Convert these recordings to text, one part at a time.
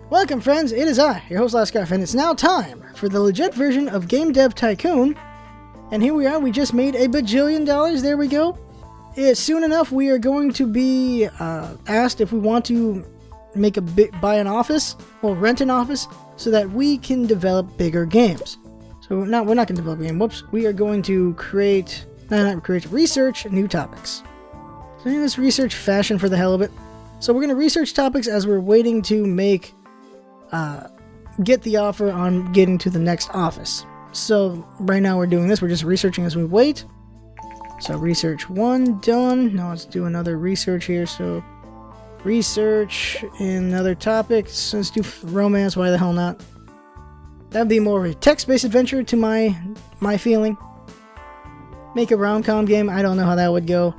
Welcome friends, it is I, your host Lascaf, and it's now time for the legit version of Game Dev Tycoon. And here we are, we just made $1 bajillion, there we go. Soon enough we are going to be asked if we want to buy an office, or rent an office, so that we can develop bigger games. So we're not going to develop a game, whoops. We are going to research new topics. So in this research fashion for the hell of it. So we're going to research topics as we're waiting to get the offer on getting to the next office. So right now we're doing this, we're just researching as we wait. So research 1 done. Now let's do another research here. So research in another topic. So let's do romance, why the hell not? That'd be more of a text-based adventure to my feeling. Make a rom-com game, I don't know how that would go.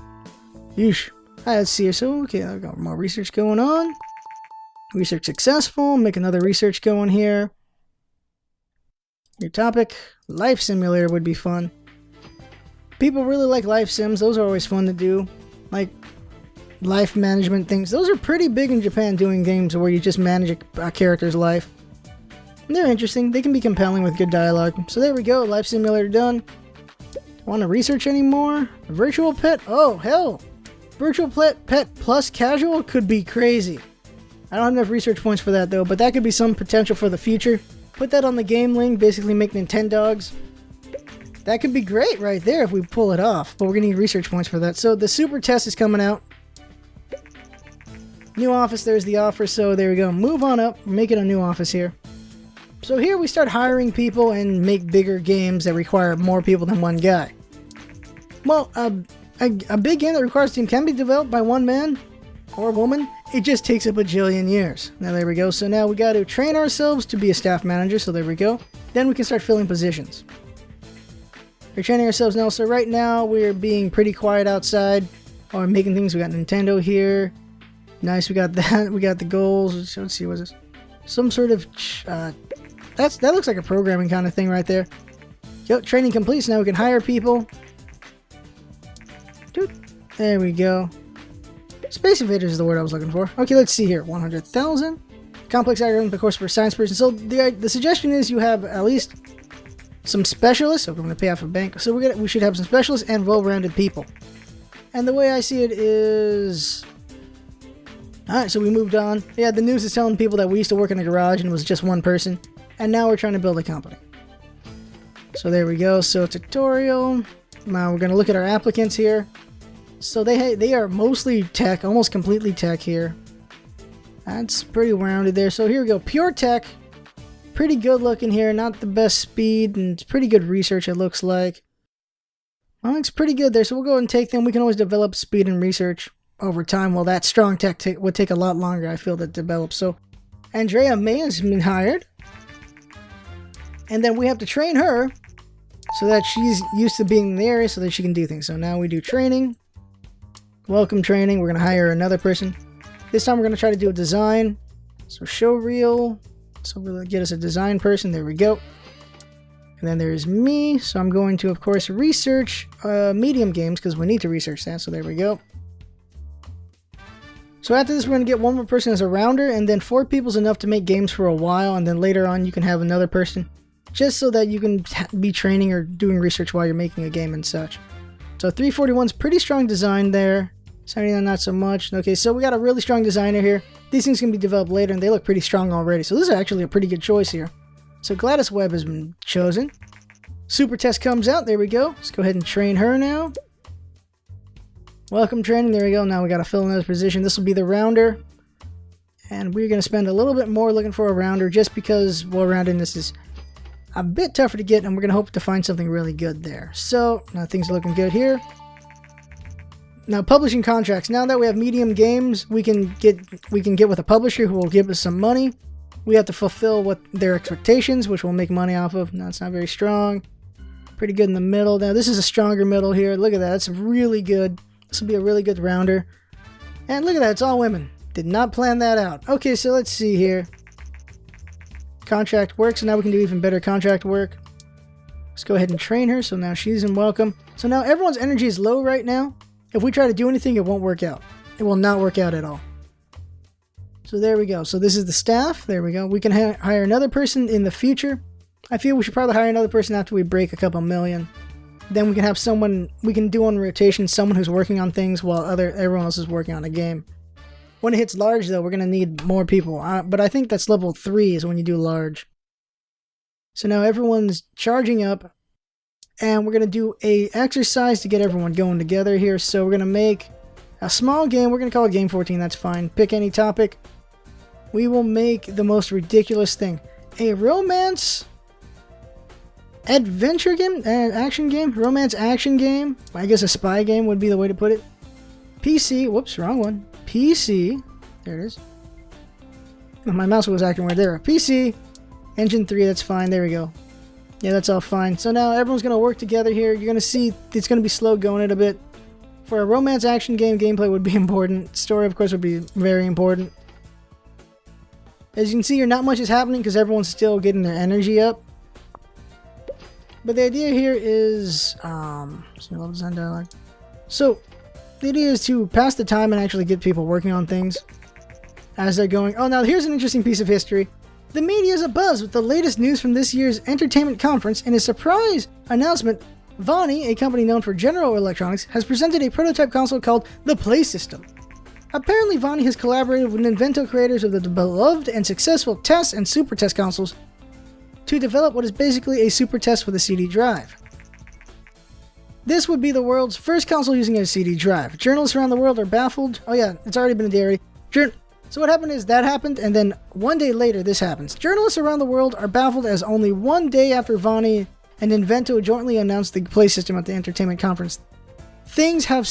Yeesh. Alright, let's see here. So okay, I've got more research going on. Research successful. Make another research going here. Your topic, life simulator would be fun. People really like life sims. Those are always fun to do. Like life management things. Those are pretty big in Japan, doing games where you just manage a character's life. And they're interesting. They can be compelling with good dialogue. So there we go. Life simulator done. Want to research anymore? Virtual pet? Oh, hell. Virtual pet plus casual could be crazy. I don't have enough research points for that though, but that could be some potential for the future. Put that on the game link, basically make Nintendogs. That could be great right there if we pull it off, but we're gonna need research points for that. So the super test is coming out. New office, there's the offer, so there we go. Move on up, make it a new office here. So here we start hiring people and make bigger games that require more people than one guy. Well, a big game that requires a team can be developed by one man or woman. It just takes $1 bajillion years. Now there we go. So now we got to train ourselves to be a staff manager. So there we go. Then we can start filling positions. We're training ourselves now. So right now we're being pretty quiet outside. Or making things. We got Nintendo here. Nice. We got that. We got the goals. Let's see. What's this? Some sort of... that looks like a programming kind of thing right there. Yep. Training complete. So now we can hire people. Dude. There we go. Space Invaders is the word I was looking for. Okay, let's see here. 100,000. Complex algorithm, of course, for a science person. So the suggestion is you have at least some specialists. So we're going to pay off a bank. So we should have some specialists and well-rounded people. And the way I see it is... Alright, so we moved on. Yeah, the news is telling people that we used to work in a garage and it was just one person. And now we're trying to build a company. So there we go. So tutorial. Now we're going to look at our applicants here. So they are mostly tech, almost completely tech here. That's pretty rounded there. So here we go, pure tech. Pretty good looking here, not the best speed, and it's pretty good research it looks like. Well, it's pretty good there, so we'll go ahead and take them. We can always develop speed and research over time. Well, that strong tech would take a lot longer, I feel, to develop. So Andrea May has been hired. And then we have to train her so that she's used to being in the area so that she can do things. So now we do training. Welcome training. We're going to hire another person. This time we're going to try to do a design. So show reel. So we'll get us a design person. There we go. And then there's me. So I'm going to, of course, research medium games because we need to research that. So there we go. So after this, we're going to get one more person as a rounder. And then 4 people is enough to make games for a while. And then later on, you can have another person. Just so that you can be training or doing research while you're making a game and such. So 341's pretty strong design there. 79 not so much. Okay, so we got a really strong designer here. These things can be developed later and they look pretty strong already. So this is actually a pretty good choice here. So Gladys Webb has been chosen. Super test comes out. There we go. Let's go ahead and train her now. Welcome training. There we go. Now we got to fill another position. This will be the rounder. And we're going to spend a little bit more looking for a rounder just because well-roundedness is a bit tougher to get, and we're going to hope to find something really good there. So now things are looking good here. Now publishing contracts. Now that we have medium games, we can get with a publisher who will give us some money. We have to fulfill what their expectations, which we'll make money off of. Now it's not very strong. Pretty good in the middle. Now this is a stronger middle here. Look at that. It's really good. This will be a really good rounder. And look at that. It's all women. Did not plan that out. Okay, so let's see here. Contract work. So now we can do even better contract work. Let's go ahead and train her. So now she's in welcome. So now everyone's energy is low right now. If we try to do anything, it won't work out. It will not work out at all. So there we go. So this is the staff. There we go. We can hire another person in the future. I feel we should probably hire another person after we break a couple million. Then we can have someone, we can do on rotation, someone who's working on things while everyone else is working on a game. When it hits large, though, we're going to need more people. But I think that's level 3 is when you do large. So now everyone's charging up. And we're going to do a exercise to get everyone going together here. So we're going to make a small game. We're going to call it Game 14. That's fine. Pick any topic. We will make the most ridiculous thing. A romance adventure game? Action game? Romance action game? I guess a spy game would be the way to put it. PC. Whoops, wrong one. PC. There it is. My mouse was acting weird there. PC. Engine 3. That's fine. There we go. Yeah, that's all fine. So now everyone's going to work together here. You're going to see it's going to be slow going it a bit. For a romance action game, gameplay would be important. Story, of course, would be very important. As you can see here, not much is happening because everyone's still getting their energy up. But the idea here is... level design dialogue. So, the idea is to pass the time and actually get people working on things as they're going. Oh, now here's an interesting piece of history. The media is abuzz with the latest news from this year's entertainment conference. In a surprise announcement, Vonnie, a company known for General Electronics, has presented a prototype console called the Play System. Apparently, Vonnie has collaborated with Invento, creators of the beloved and successful Test and Super Test consoles, to develop what is basically a Super Test with a CD drive. This would be the world's first console using a CD drive. Journalists around the world are baffled. Oh yeah, it's already been a day already. So what happened is that happened, and then one day later this happens. Journalists around the world are baffled as only one day after Vonnie and Invento jointly announced the Play System at the entertainment conference, things have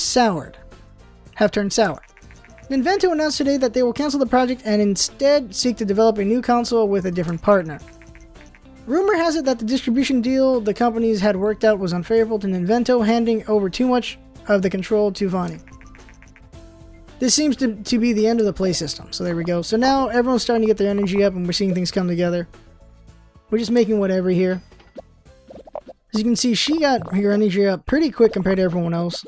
turned sour. Invento announced today that they will cancel the project and instead seek to develop a new console with a different partner. Rumor has it that the distribution deal the companies had worked out was unfavorable to Invento, handing over too much of the control to Vonnie. This seems to be the end of the Play System, so there we go. So now everyone's starting to get their energy up and we're seeing things come together. We're just making whatever here. As you can see, she got her energy up pretty quick compared to everyone else.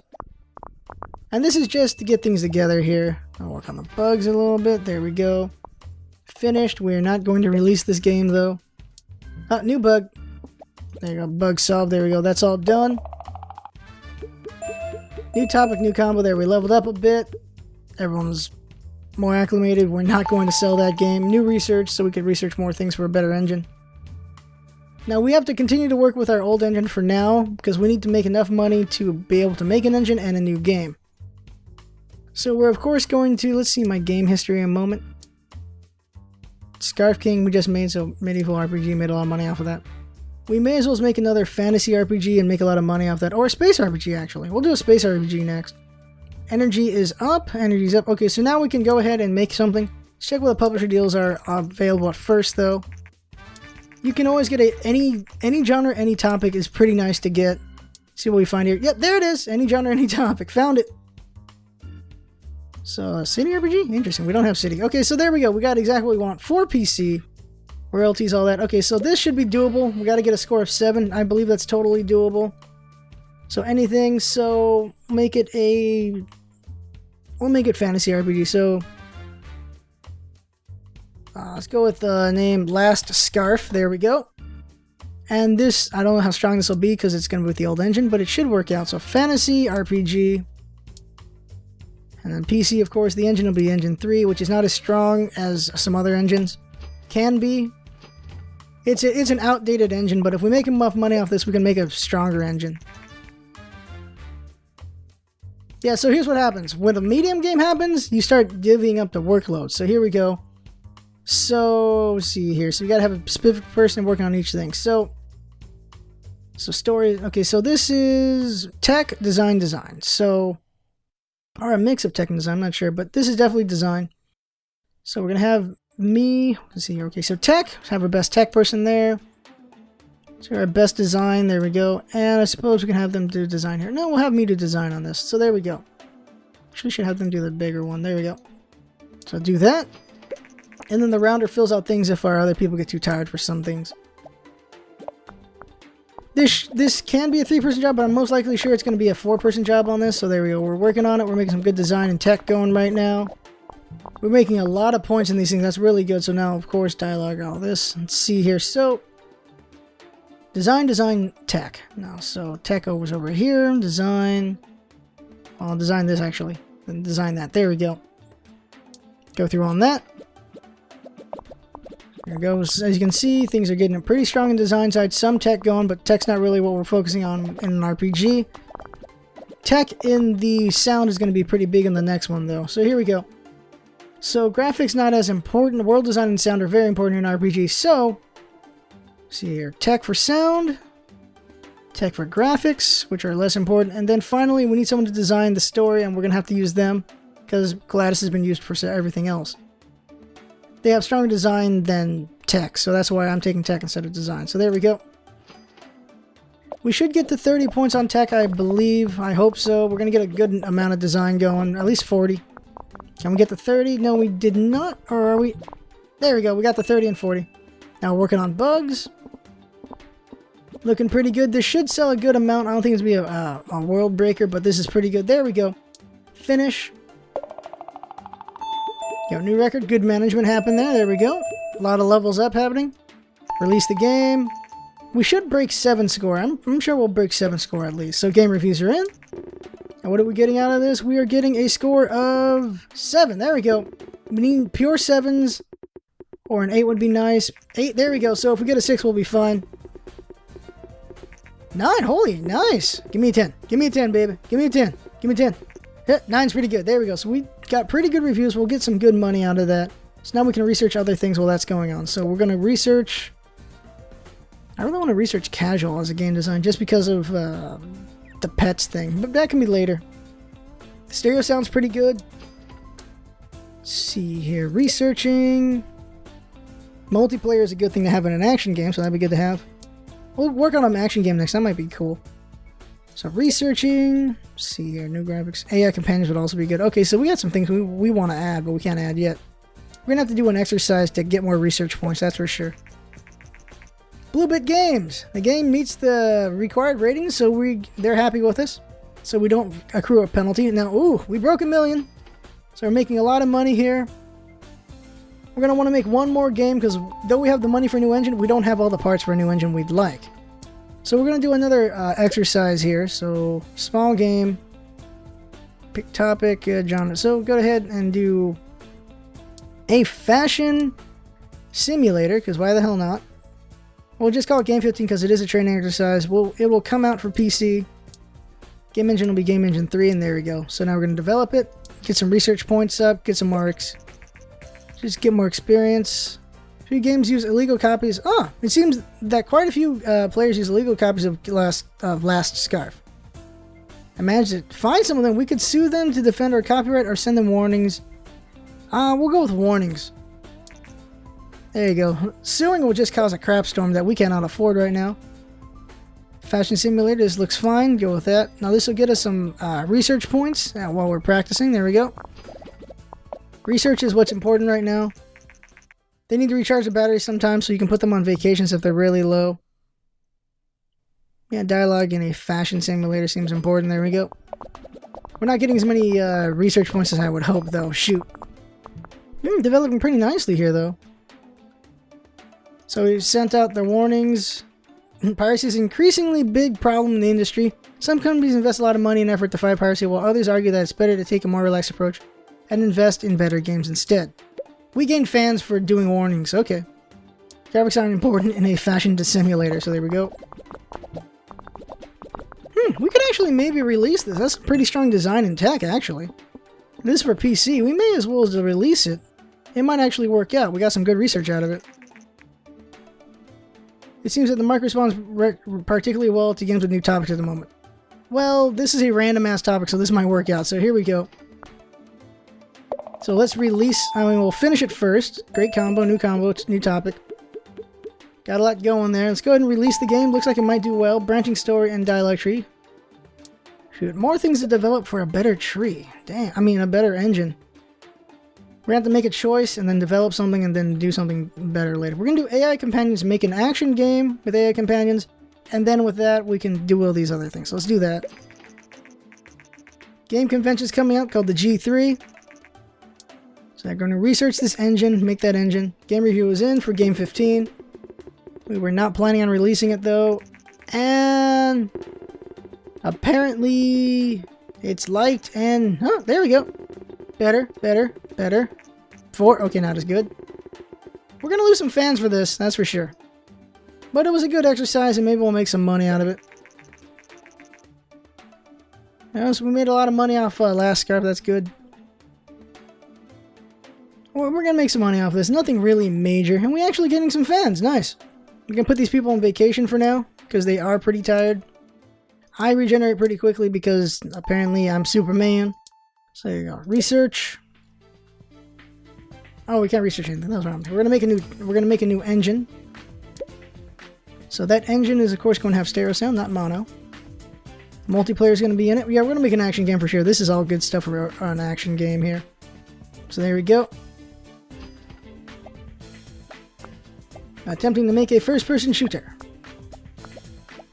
And this is just to get things together here. I'll work on the bugs a little bit. There we go. Finished. We're not going to release this game, though. New bug. There you go. Bug solved. There we go. That's all done. New topic, new combo. There, we leveled up a bit. Everyone's more acclimated. We're not going to sell that game. New research, so we could research more things for a better engine. Now, we have to continue to work with our old engine for now, because we need to make enough money to be able to make an engine and a new game. So we're of course going to, let's see my game history in a moment. Scarf King we just made, so medieval RPG, made a lot of money off of that. We may as well make another fantasy RPG and make a lot of money off that, or a space RPG actually. We'll do a space RPG next. Energy is up, energy's up. Okay, so now we can go ahead and make something. Let's check what the publisher deals are available at first though. You can always get any genre, any topic is pretty nice to get. See what we find here. Yep, there it is. Any genre, any topic. Found it. So, City RPG? Interesting. We don't have City. Okay, so there we go. We got exactly what we want for PC. Royalties, all that. Okay, so this should be doable. We got to get a score of 7. I believe that's totally doable. So anything. So make it a... We'll make it fantasy RPG. So let's go with the name Last Scarf. There we go. And this, I don't know how strong this will be because it's going to be with the old engine, but it should work out. So fantasy RPG. And then PC, of course, the engine will be Engine 3, which is not as strong as some other engines can be. It's an outdated engine, but if we make enough money off this, we can make a stronger engine. Yeah, so here's what happens. When a medium game happens, you start divvying up the workload. So here we go. So, let's see here. So you gotta have a specific person working on each thing. So story. Okay, so this is tech, design. So, or a mix of tech and design, I'm not sure, but this is definitely design. So we're gonna have me, let's see here. Okay, so tech, have our best tech person there. So our best design, there we go. And I suppose we can have them do design here. No, we'll have me do design on this. So there we go. Actually, should have them do the bigger one. There we go. So do that. And then the rounder fills out things if our other people get too tired for some things. This can be a 3-person job, but I'm most likely sure it's going to be a 4-person job on this. So there we go. We're working on it. We're making some good design and tech going right now. We're making a lot of points in these things. That's really good. So now, of course, dialogue, all this. Let's see here. So, design, tech. Now, so tech was over here. Design. I'll design this, actually. Then design that. There we go. Go through on that. There it goes. As you can see, things are getting pretty strong in design side. Some tech going, but tech's not really what we're focusing on in an RPG. Tech in the sound is going to be pretty big in the next one, though. So here we go. So graphics not as important. World design and sound are very important in RPG. So, see here. Tech for sound. Tech for graphics, which are less important. And then finally, we need someone to design the story, and we're going to have to use them because Gladys has been used for everything else. They have stronger design than tech, so that's why I'm taking tech instead of design. So there we go. We should get to 30 points on tech, I believe. I hope so. We're going to get a good amount of design going, at least 40. Can we get to 30? No, we did not. Or are we? There we go. We got the 30 and 40. Now we're working on bugs. Looking pretty good. This should sell a good amount. I don't think it's going to be a world breaker, but this is pretty good. There we go. Finish. Got a new record. Good management happened there. There we go. A lot of levels up happening. Release the game. We should break 7 score. I'm sure we'll break 7 score at least. So game reviews are in. And what are we getting out of this? We are getting a score of 7. There we go. We need pure 7s. Or an 8 would be nice. 8. There we go. So if we get a 6, we'll be fine. 9. Holy, nice. Give me a 10. Give me a 10, baby. Give me a 10. Give me a 10. Hit. 9's pretty good. There we go. So we got pretty good reviews. We'll get some good money out of that. So now we can research other things while that's going on. So we're going to research... I really want to research casual as a game design just because of the pets thing. But that can be later. The stereo sounds pretty good. Let's see here. Researching... Multiplayer is a good thing to have in an action game, so that'd be good to have. We'll work on an action game next. That might be cool. So researching, let's see here, new graphics. AI companions would also be good. Okay, so we got some things we want to add, but we can't add yet. We're gonna have to do an exercise to get more research points, that's for sure. Bluebit Games. The game meets the required ratings, so they're happy with us. So we don't accrue a penalty. Now, ooh, we broke 1 million. So we're making a lot of money here. We're gonna want to make one more game because though we have the money for a new engine, we don't have all the parts for a new engine we'd like. So we're going to do another exercise here. So, small game. Pick topic, genre. So, go ahead and do a fashion simulator, because why the hell not? We'll just call it Game 15 because it is a training exercise. It will come out for PC. Game engine will be Game Engine 3, and there we go. So now we're going to develop it, get some research points up, get some marks. Just get more experience. Few games use illegal copies. Oh, it seems that quite a few players use illegal copies of Last Scarf. Imagine it. Find some of them. We could sue them to defend our copyright or send them warnings. We'll go with warnings. There you go. Suing will just cause a crap storm that we cannot afford right now. Fashion simulator. This looks fine. Go with that. Now this will get us some research points while we're practicing. There we go. Research is what's important right now. They need to recharge the batteries sometimes, so you can put them on vacations if they're really low. Yeah, dialogue in a fashion simulator seems important. There we go. We're not getting as many research points as I would hope, though. Shoot. Developing pretty nicely here, though. So we sent out the warnings. Piracy is an increasingly big problem in the industry. Some companies invest a lot of money and effort to fight piracy, while others argue that it's better to take a more relaxed approach and invest in better games instead. We gain fans for doing warnings. Okay. Graphics aren't important in a fashion simulator, so there we go. We could actually maybe release this. That's pretty strong design in tech, actually. This is for PC. We may as well as release it. It might actually work out. We got some good research out of it. It seems that the market responds particularly well to games with new topics at the moment. Well, this is a random-ass topic, so this might work out. So here we go. So let's release, we'll finish it first. Great combo, new topic. Got a lot going there. Let's go ahead and release the game. Looks like it might do well. Branching story and dialogue tree. Shoot, more things to develop for a better tree. Damn, a better engine. We're going to have to make a choice and then develop something and then do something better later. We're going to do AI companions, make an action game with AI companions, and then with that we can do all these other things. So let's do that. Game convention's coming up called the G3. So they're going to research this engine, make that engine. Game review is in for game 15. We were not planning on releasing it though. And apparently it's liked and, oh, there we go. Better. 4, okay, not as good. We're going to lose some fans for this, that's for sure. But it was a good exercise and maybe we'll make some money out of it. So we made a lot of money off last scarf, that's good. We're going to make some money off this. Nothing really major. And we're actually getting some fans. Nice. We can put these people on vacation for now because they are pretty tired. I regenerate pretty quickly because apparently I'm Superman. So there you go. Research. Oh, we can't research anything. That's wrong. We're gonna make a new engine. So that engine is of course going to have stereo sound, not mono. Multiplayer is going to be in it. Yeah, we're going to make an action game for sure. This is all good stuff for an action game here. So there we go. Attempting to make a first-person shooter.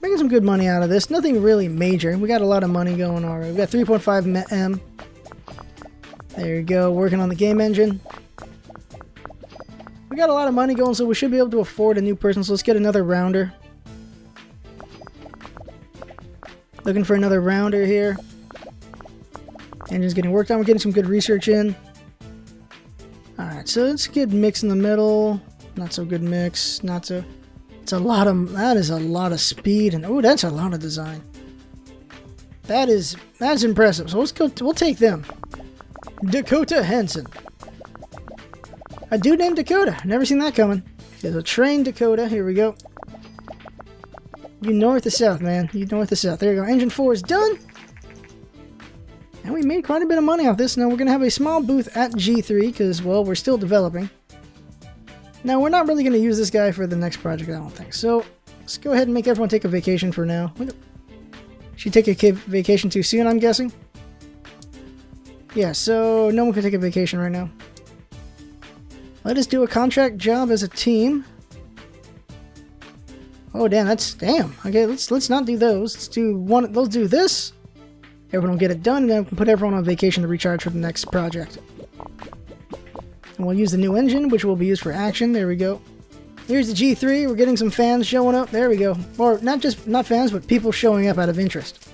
Making some good money out of this. Nothing really major. We got a lot of money going already. We got 3.5 M. There you go. Working on the game engine. We got a lot of money going, so we should be able to afford a new person. So let's get another rounder. Looking for another rounder here. Engine's getting worked on. We're getting some good research in. Alright, so let's get mix in the middle. Not so good mix. Not so. It's a lot of. That is a lot of speed, and oh, that's a lot of design. That's impressive. So let's go. We'll take them. Dakota Henson. A dude named Dakota. Never seen that coming. There's a train Dakota. Here we go. You north to south, man. You north to south. There you go. Engine 4 is done. And we made quite a bit of money off this. Now we're going to have a small booth at G3 because, well, we're still developing. Now, we're not really going to use this guy for the next project, I don't think. So, let's go ahead and make everyone take a vacation for now. Should take a vacation too soon, I'm guessing? Yeah, so no one can take a vacation right now. Let us do a contract job as a team. Oh, damn, damn. Okay, let's not do those. Let's do one. Let's do this. Everyone will get it done, and then we can put everyone on vacation to recharge for the next project. And we'll use the new engine, which will be used for action. There we go. Here's the G3. We're getting some fans showing up. There we go. Or not fans, but people showing up out of interest.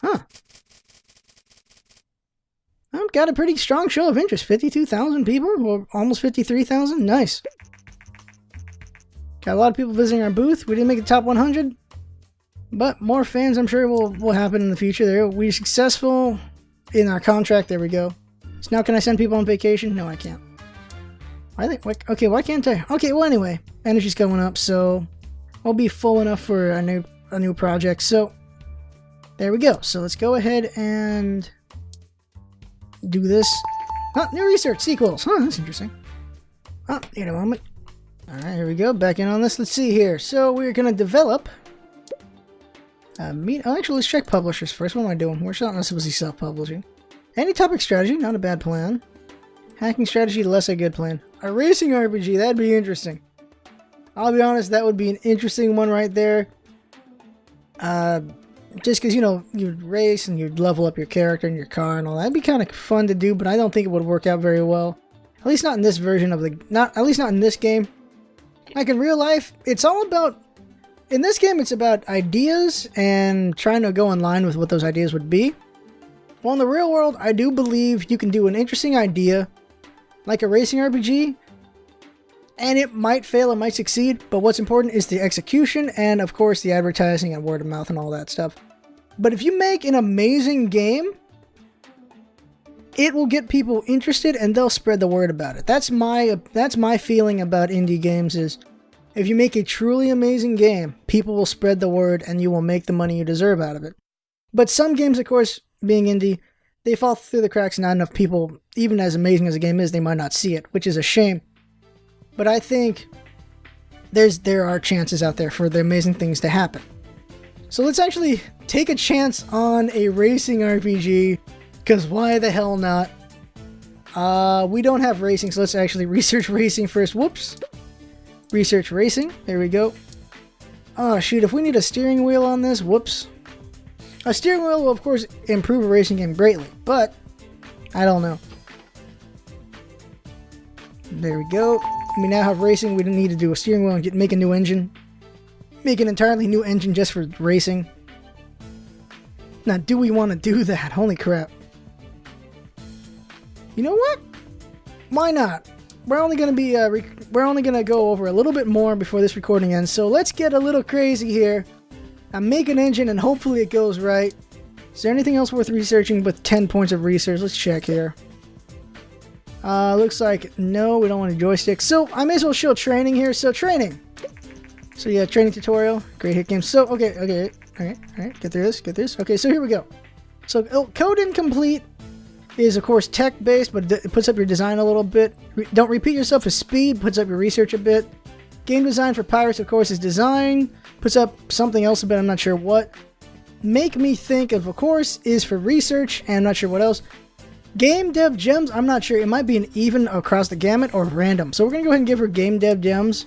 Huh. I've got a pretty strong show of interest. 52,000 people? Or almost 53,000? Nice. Got a lot of people visiting our booth. We didn't make the top 100. But more fans, I'm sure, will happen in the future. There, we're successful in our contract. There we go. So now, can I send people on vacation? No, I can't. I think. Okay, why can't I? Okay, well, anyway, energy's going up, so we'll be full enough for a new project. So there we go. So let's go ahead and do this. New research sequels. That's interesting. Wait a moment. All right, here we go. Back in on this. Let's see here. So we're gonna develop. Actually, let's check publishers first. What am I doing? We're not supposed to be self-publishing. Any topic strategy, not a bad plan. Hacking strategy, less a good plan. A racing RPG, that'd be interesting. I'll be honest, that would be an interesting one right there. Just because, you'd race and you'd level up your character and your car and all that. That'd be kind of fun to do, but I don't think it would work out very well. At least not in this version of at least not in this game. Like in real life, it's all about. In this game, it's about ideas and trying to go in line with what those ideas would be. Well, in the real world, I do believe you can do an interesting idea, like a racing RPG, and it might fail, it might succeed, but what's important is the execution and, of course, the advertising and word of mouth and all that stuff. But if you make an amazing game, it will get people interested and they'll spread the word about it. That's my feeling about indie games is, if you make a truly amazing game, people will spread the word and you will make the money you deserve out of it. But some games, of course, being indie, they fall through the cracks and not enough people, even as amazing as a game is, they might not see it, which is a shame. But I think there are chances out there for the amazing things to happen. So let's actually take a chance on a racing RPG, because why the hell not? We don't have racing, so let's actually research racing first. Whoops. Research racing. There we go. Oh, shoot. If we need a steering wheel on this, whoops. A steering wheel will, of course, improve a racing game greatly, but I don't know. There we go. We now have racing. We don't need to do a steering wheel and make a new engine. Make an entirely new engine just for racing. Now, do we want to do that? Holy crap. You know what? Why not? We're only going to be we're only going to go over a little bit more before this recording ends. So let's get a little crazy here. I make an engine and hopefully it goes right. Is there anything else worth researching with 10 points of research? Let's check here. Looks like no, we don't want a joystick. So I may as well show training here. So training. So yeah, training tutorial. Great hit game. So okay. Alright. Get through this. Okay, so here we go. So code incomplete is of course tech based, but it puts up your design a little bit. Don't repeat yourself is speed, puts up your research a bit. Game design for pirates, of course, is design. Puts up something else a bit, I'm not sure what. Make me think of course, is for research, and I'm not sure what else. Game dev gems, I'm not sure. It might be an even across the gamut or random. So we're going to go ahead and give her game dev gems.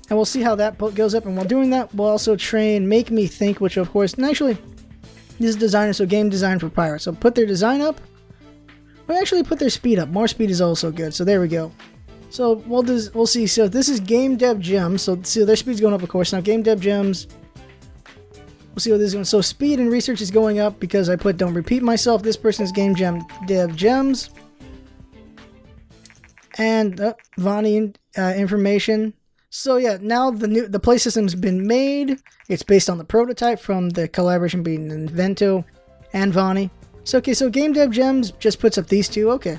And we'll see how that goes up. And while doing that, we'll also train Make Me Think, which of course, and actually, this is designer, so game design for pirates. So put their design up. We'll actually put their speed up. More speed is also good. So there we go. So we'll see. So this is game dev gems. So see, their speed's going up, of course. Now game dev gems. We'll see what this is going. So speed and research is going up because I put don't repeat myself. This person's game dev gems. And Vonnie information. So yeah, now the play system's been made. It's based on the prototype from the collaboration between Invento and Vonnie. So okay, so game dev gems just puts up these two. Okay.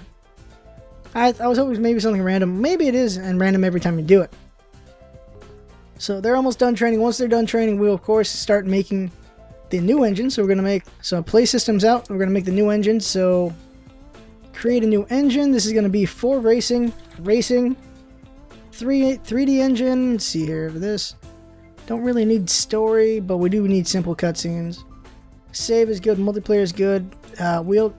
I was hoping maybe something random. Maybe it is and random every time you do it. So they're almost done training. Once they're done training, we'll of course start making the new engine. So we're going to make, so play system's out. We're going to make the new engine. So create a new engine. This is going to be for racing. 3D engine. Let's see here for this. Don't really need story, but we do need simple cutscenes. Save is good. Multiplayer is good.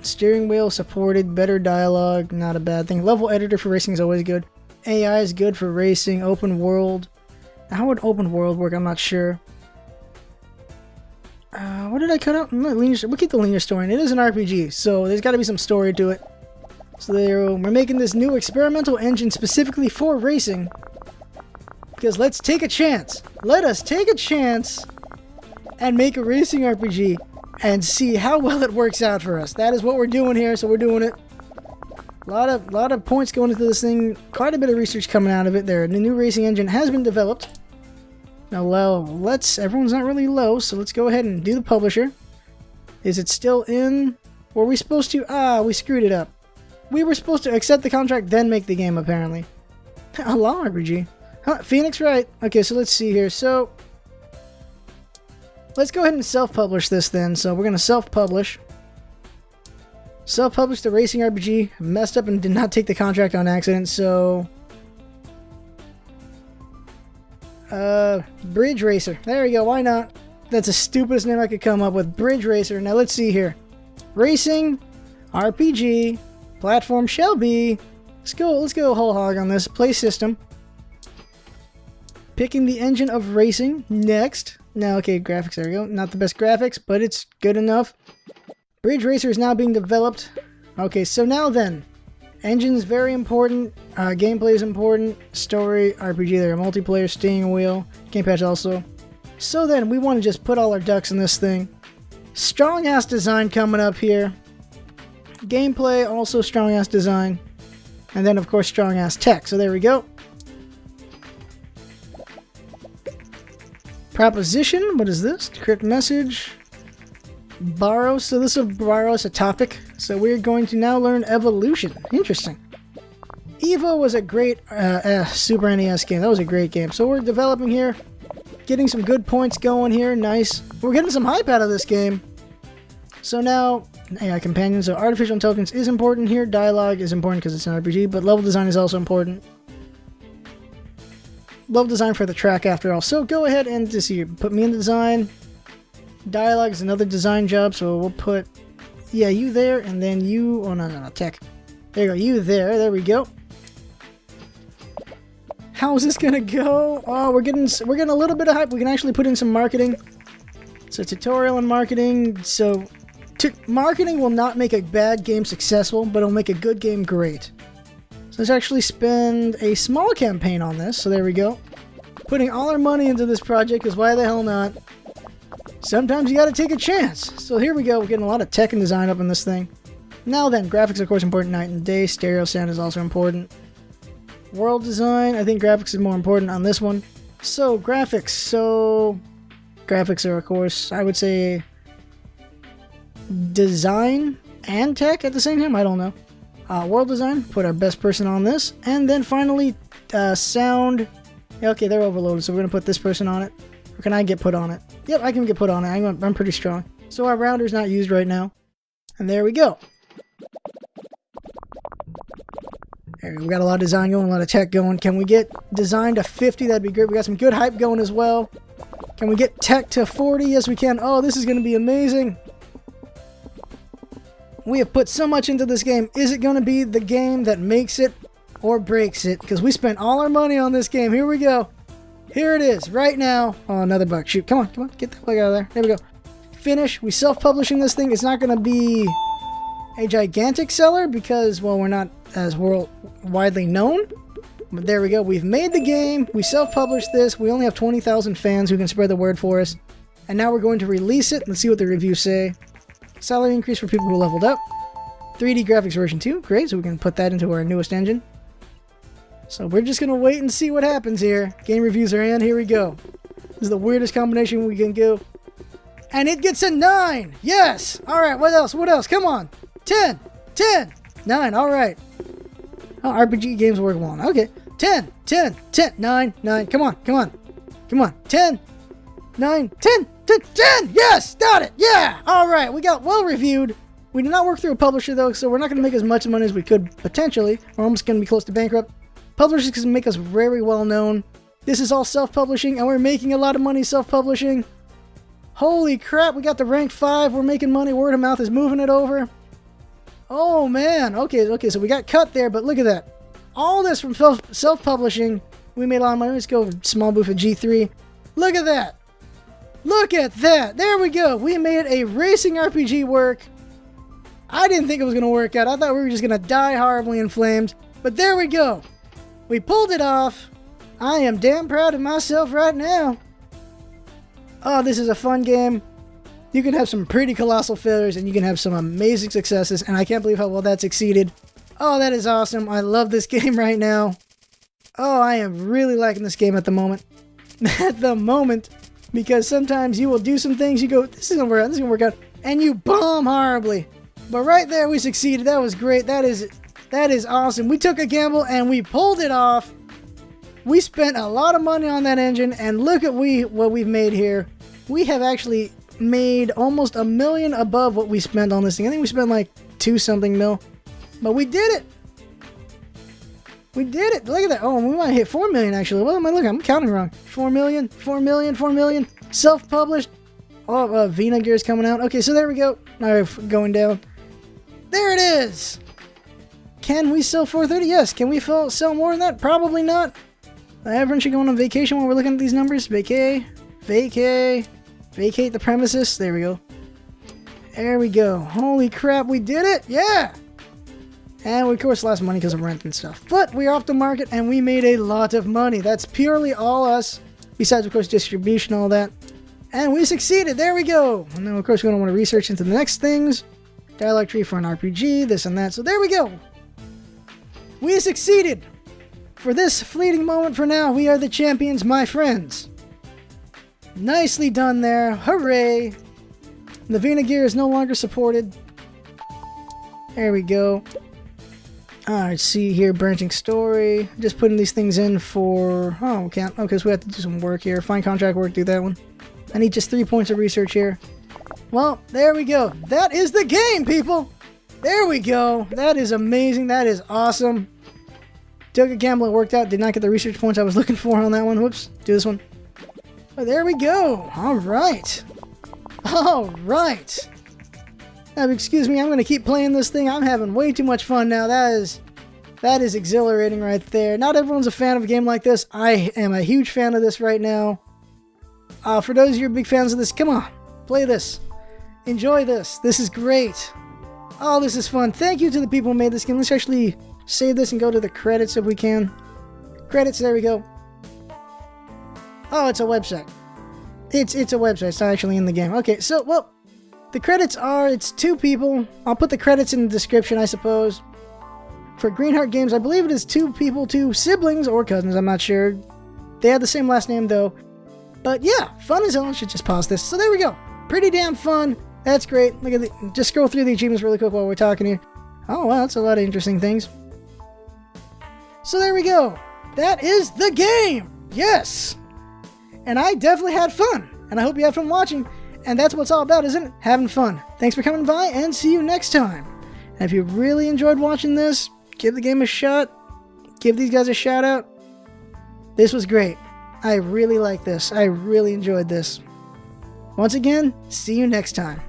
Steering wheel supported. Better dialogue. Not a bad thing. Level editor for racing is always good. AI is good for racing. Open world. How would open world work? I'm not sure. What did I cut out? We'll keep the linear story. And it is an RPG, so there's got to be some story to it. So we're making this new experimental engine specifically for racing. Because let's take a chance. Let us take a chance and make a racing RPG and see how well it works out for us. That is what we're doing here, so we're doing it. A lot of points going into this thing. Quite a bit of research coming out of it there. The new racing engine has been developed. Now, everyone's not really low, so let's go ahead and do the publisher. Is it still in? Were we supposed to? We screwed it up. We were supposed to accept the contract, then make the game, apparently. A long RPG. Phoenix Wright. Okay, so let's see here. So, let's go ahead and self-publish this then. So, we're going to self-publish. Self-published the racing RPG. Messed up and did not take the contract on accident, so... Bridge Racer. There we go, why not? That's the stupidest name I could come up with. Bridge Racer. Now, let's see here. Racing, RPG, platform shall be. Let's go whole hog on this. Play system. Picking the engine of racing. Next. Now, okay, graphics, there we go. Not the best graphics, but it's good enough. Bridge Racer is now being developed. Okay, so now then. Engine is very important. Gameplay is important. Story, RPG there. Multiplayer, steering wheel. Game patch also. So then, we want to just put all our ducks in this thing. Strong-ass design coming up here. Gameplay, also strong-ass design. And then, of course, strong-ass tech. So there we go. Proposition, what is this? Decrypt message. Borrow, so this will borrow us a topic. So we're going to now learn evolution. Interesting. Evo was a great Super NES game. That was a great game. So we're developing here. Getting some good points going here. Nice. We're getting some hype out of this game. So now, AI companion. So artificial intelligence is important here. Dialogue is important because it's an RPG, but level design is also important. Level design for the track after all. So go ahead and just put me in the design. Dialogue is another design job, so we'll put, yeah, you there, and then you, oh no, tech. There you go, you there we go. How's this gonna go? Oh, we're getting a little bit of hype. We can actually put in some marketing. So tutorial and marketing. So marketing will not make a bad game successful, but it'll make a good game great. So let's actually spend a small campaign on this. So there we go. Putting all our money into this project, because why the hell not? Sometimes you gotta take a chance. So here we go. We're getting a lot of tech and design up in this thing. Now then, graphics of course important night and day. Stereo sound is also important. World design, I think graphics is more important on this one. So graphics. So graphics are of course, I would say, design and tech at the same time. I don't know. World design, put our best person on this. And then finally, sound. Yeah, okay, they're overloaded, so we're going to put this person on it. Or can I get put on it? Yep, I can get put on it. I'm pretty strong. So our rounder's not used right now. And there we go. There, we got a lot of design going, a lot of tech going. Can we get design to 50? That'd be great. We got some good hype going as well. Can we get tech to 40? Yes, we can. Oh, this is going to be amazing. We have put so much into this game. Is it going to be the game that makes it or breaks it? Because we spent all our money on this game. Here we go. Here it is right now. Oh, another bug. Shoot. Come on. Get the bug out of there. There we go. Finish. We self-publishing this thing. It's not going to be a gigantic seller because, well, we're not as widely known. But there we go. We've made the game. We self-published this. We only have 20,000 fans who can spread the word for us. And now we're going to release it. Let's see what the reviews say. Salary increase for people who leveled up. 3D graphics version 2. Great, so we can put that into our newest engine. So we're just going to wait and see what happens here. Game reviews are in. Here we go. This is the weirdest combination we can go. And it gets a 9. Yes. All right, what else? What else? Come on. 10. 10. 9. All right. Oh, RPG games work well. Okay. 10. 10. 10. 9. 9. Come on. Come on. Come on. 10. 9. 10. 10. Yes! Got it! Yeah! Alright, we got well reviewed. We did not work through a publisher though, so we're not going to make as much money as we could potentially. We're almost going to be close to bankrupt. Publishers can make us very well known. This is all self-publishing, and we're making a lot of money self-publishing. Holy crap, we got the rank 5. We're making money. Word of mouth is moving it over. Oh man. Okay, so we got cut there, but look at that. All this from self-publishing. We made a lot of money. Let's go small booth at G3. Look at that. Look at that! There we go! We made a racing RPG work. I didn't think it was going to work out. I thought we were just going to die horribly in flames. But there we go! We pulled it off. I am damn proud of myself right now. Oh, this is a fun game. You can have some pretty colossal failures and you can have some amazing successes. And I can't believe how well that succeeded. Oh, that is awesome. I love this game right now. Oh, I am really liking this game at the moment. At the moment. Because sometimes you will do some things, you go, this is gonna work out, this is gonna work out, and you bomb horribly. But right there, we succeeded. That was great. That is awesome. We took a gamble and we pulled it off. We spent a lot of money on that engine, and look at what we've made here. We have actually made almost $1 million above what we spent on this thing. I think we spent like 2-something mil, but we did it. We did it. Look at that. Oh, we might hit 4 million actually. What am I looking? I'm counting wrong. 4 million, 4 million, 4 million. Self-published. Oh, Vina Gear's coming out. Okay, so there we go. All right, going down. There it is. Can we sell 430? Yes. Can we sell more than that? Probably not. Everyone should go on vacation while we're looking at these numbers. Vacate the premises. There we go. There we go. Holy crap, we did it. Yeah. And we, of course, lost money because of rent and stuff. But we are off the market, and we made a lot of money. That's purely all us. Besides, of course, distribution, all that. And we succeeded. There we go. And then, of course, we're going to want to research into the next things. Dialogue tree for an RPG, this and that. So there we go. We succeeded. For this fleeting moment for now, we are the champions, my friends. Nicely done there. Hooray. The Vina Gear is no longer supported. There we go. Alright, see here, branching story. Just putting these things in for... Oh, we can't. Okay, so we have to do some work here. Find contract work, do that one. I need just 3 points of research here. Well, there we go. That is the game, people! There we go. That is amazing. That is awesome. Took a gamble, it worked out. Did not get the research points I was looking for on that one. Whoops. Do this one. Oh, there we go. Alright. Alright. Now, excuse me, I'm going to keep playing this thing. I'm having way too much fun now. That is exhilarating right there. Not everyone's a fan of a game like this. I am a huge fan of this right now. For those of you who are big fans of this, come on. Play this. Enjoy this. This is great. Oh, this is fun. Thank you to the people who made this game. Let's actually save this and go to the credits if we can. Credits, there we go. Oh, it's a website. It's a website. It's not actually in the game. Okay, so, well, the credits are, it's 2 people. I'll put the credits in the description, I suppose. For Greenheart Games, I believe it is 2 people, 2 siblings or cousins, I'm not sure. They have the same last name, though. But yeah, fun as hell. I should just pause this. So there we go. Pretty damn fun. That's great. Look at just scroll through the achievements really quick while we're talking here. Oh, wow, that's a lot of interesting things. So there we go. That is the game. Yes. And I definitely had fun. And I hope you had fun watching. And that's what it's all about, isn't it? Having fun. Thanks for coming by, and see you next time. And if you really enjoyed watching this, give the game a shot. Give these guys a shout out. This was great. I really like this. I really enjoyed this. Once again, see you next time.